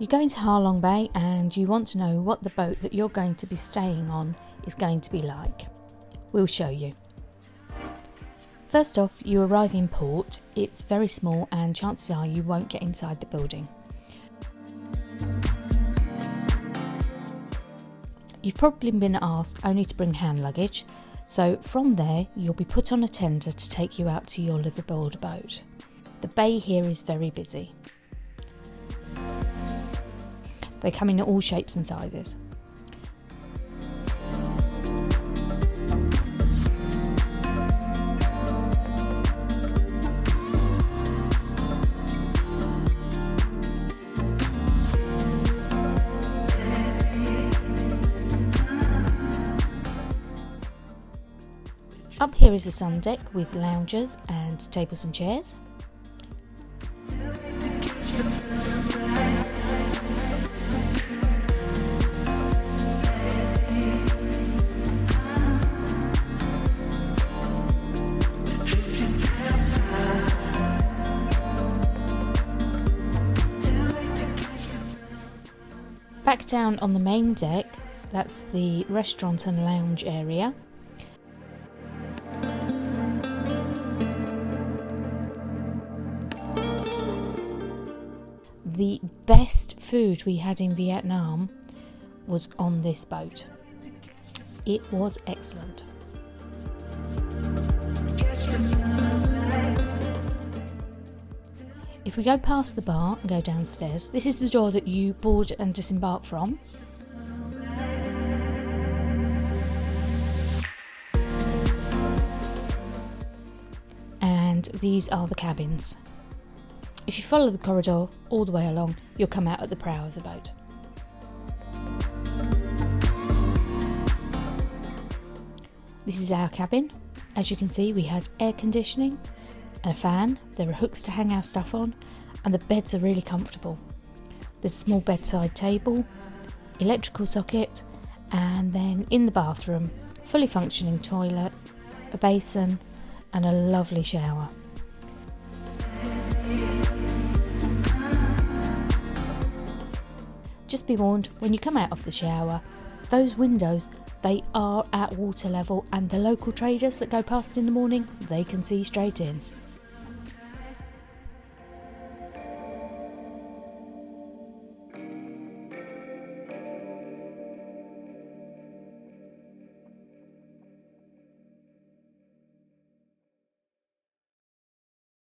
You're going to Ha Long Bay and you want to know what the boat that you're going to be staying on is going to be like. We'll show you. First off, you arrive in port. It's very small and chances are you won't get inside the building. You've probably been asked only to bring hand luggage, so from there you'll be put on a tender to take you out to your liveaboard boat. The bay here is very busy. They come in all shapes and sizes. Up here is a sun deck with loungers and tables and chairs. Back down on the main deck, that's the restaurant and lounge area. The best food we had in Vietnam was on this boat. It was excellent. If we go past the bar and go downstairs, this is the door that you board and disembark from. And these are the cabins. If you follow the corridor all the way along, you'll come out at the prow of the boat. This is our cabin. As you can see, we had air conditioning and a fan. There are hooks to hang our stuff on, and the beds are really comfortable. There's a small bedside table, electrical socket, and then in the bathroom, fully functioning toilet, a basin, and a lovely shower. Just be warned, when you come out of the shower, those windows, they are at water level, and the local traders that go past in the morning, they can see straight in.